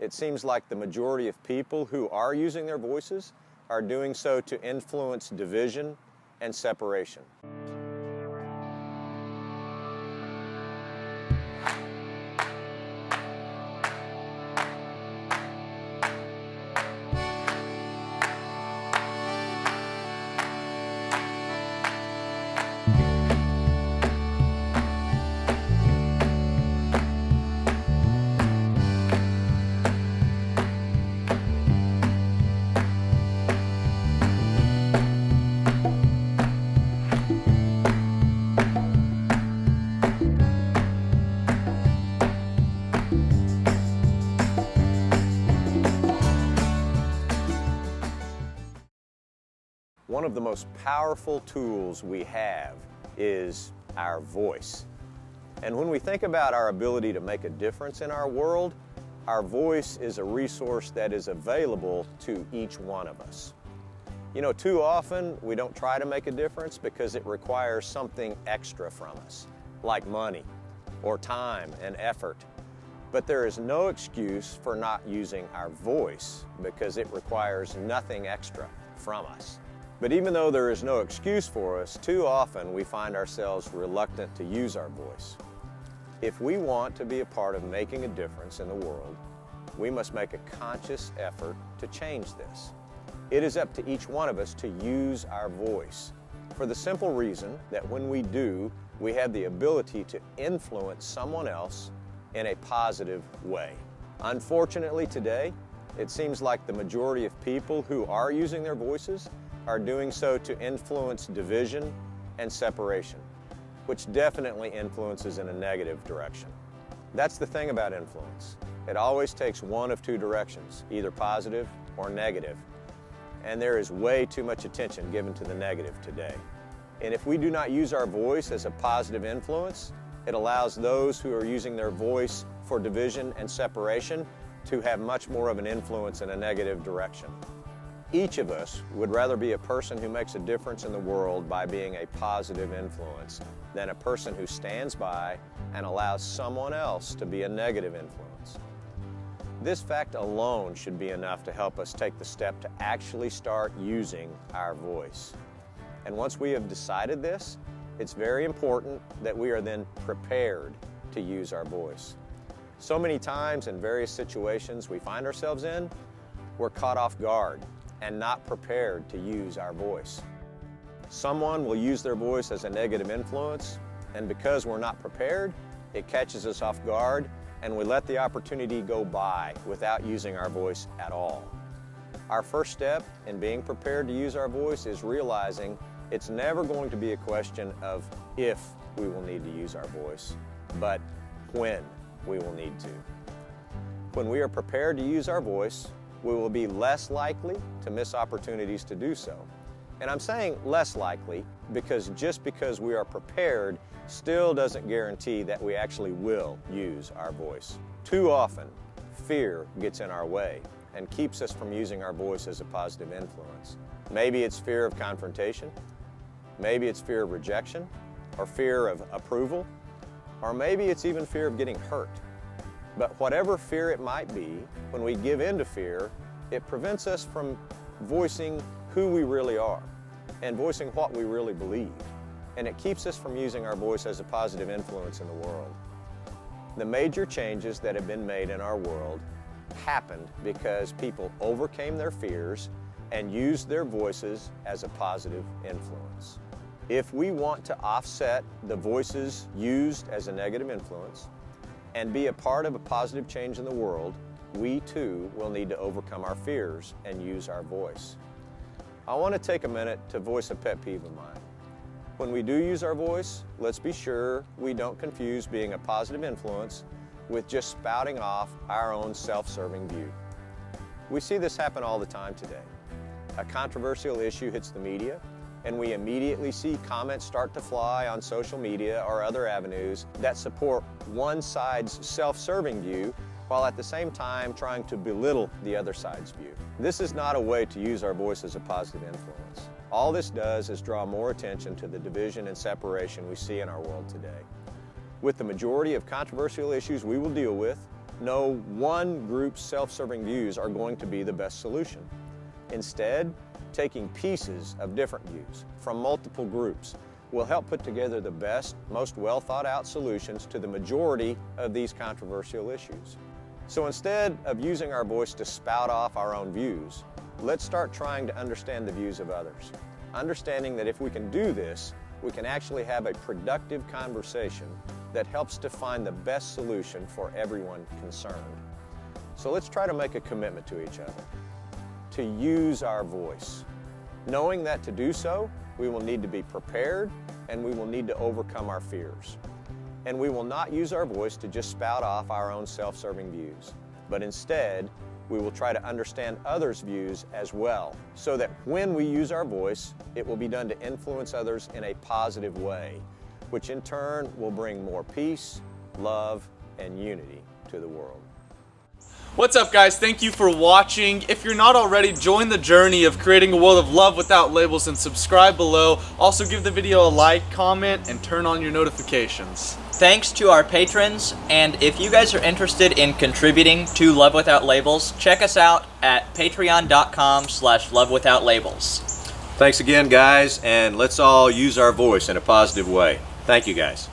It seems like the majority of people who are using their voices are doing so to influence division and separation. One of the most powerful tools we have is our voice. And when we think about our ability to make a difference in our world, our voice is a resource that is available to each one of us. You know, too often we don't try to make a difference because it requires something extra from us, like money or time and effort. But there is no excuse for not using our voice because it requires nothing extra from us. But even though there is no excuse for us, too often we find ourselves reluctant to use our voice. If we want to be a part of making a difference in the world, we must make a conscious effort to change this. It is up to each one of us to use our voice, for the simple reason that when we do, we have the ability to influence someone else in a positive way. Unfortunately today, it seems like the majority of people who are using their voices are doing so to influence division and separation, which definitely influences in a negative direction. That's the thing about influence. It always takes one of two directions, either positive or negative. And there is way too much attention given to the negative today. And if we do not use our voice as a positive influence, it allows those who are using their voice for division and separation to have much more of an influence in a negative direction. Each of us would rather be a person who makes a difference in the world by being a positive influence than a person who stands by and allows someone else to be a negative influence. This fact alone should be enough to help us take the step to actually start using our voice. And once we have decided this, it's very important that we are then prepared to use our voice. So many times in various situations we find ourselves in, we're caught off guard and not prepared to use our voice. Someone will use their voice as a negative influence, and because we're not prepared, it catches us off guard and we let the opportunity go by without using our voice at all. Our first step in being prepared to use our voice is realizing it's never going to be a question of if we will need to use our voice, but when we will need to. When we are prepared to use our voice, we will be less likely to miss opportunities to do so. And I'm saying less likely because just because we are prepared still doesn't guarantee that we actually will use our voice. Too often, fear gets in our way and keeps us from using our voice as a positive influence. Maybe it's fear of confrontation, maybe it's fear of rejection, or fear of approval, or maybe it's even fear of getting hurt. But whatever fear it might be, when we give in to fear, it prevents us from voicing who we really are and voicing what we really believe. And it keeps us from using our voice as a positive influence in the world. The major changes that have been made in our world happened because people overcame their fears and used their voices as a positive influence. If we want to offset the voices used as a negative influence and be a part of a positive change in the world, we too will need to overcome our fears and use our voice. I want to take a minute to voice a pet peeve of mine. When we do use our voice, let's be sure we don't confuse being a positive influence with just spouting off our own self-serving view. We see this happen all the time today. A controversial issue hits the media, and we immediately see comments start to fly on social media or other avenues that support one side's self-serving view while at the same time trying to belittle the other side's view. This is not a way to use our voice as a positive influence. All this does is draw more attention to the division and separation we see in our world today. With the majority of controversial issues we will deal with, no one group's self-serving views are going to be the best solution. Instead, taking pieces of different views from multiple groups will help put together the best, most well thought out solutions to the majority of these controversial issues. So instead of using our voice to spout off our own views, let's start trying to understand the views of others. Understanding that if we can do this, we can actually have a productive conversation that helps to find the best solution for everyone concerned. So let's try to make a commitment to each other, to use our voice, knowing that to do so, we will need to be prepared and we will need to overcome our fears. And we will not use our voice to just spout off our own self-serving views, but instead, we will try to understand others' views as well, so that when we use our voice, it will be done to influence others in a positive way, which in turn will bring more peace, love, and unity to the world. What's up, guys? Thank you for watching. If you're not already, join the journey of creating a world of love without labels and subscribe below. Also give the video a like, comment, and turn on your notifications. Thanks to our patrons, and if you guys are interested in contributing to Love Without Labels, check us out at patreon.com/lovewithoutlabels. Thanks again, guys, and let's all use our voice in a positive way. Thank you, guys.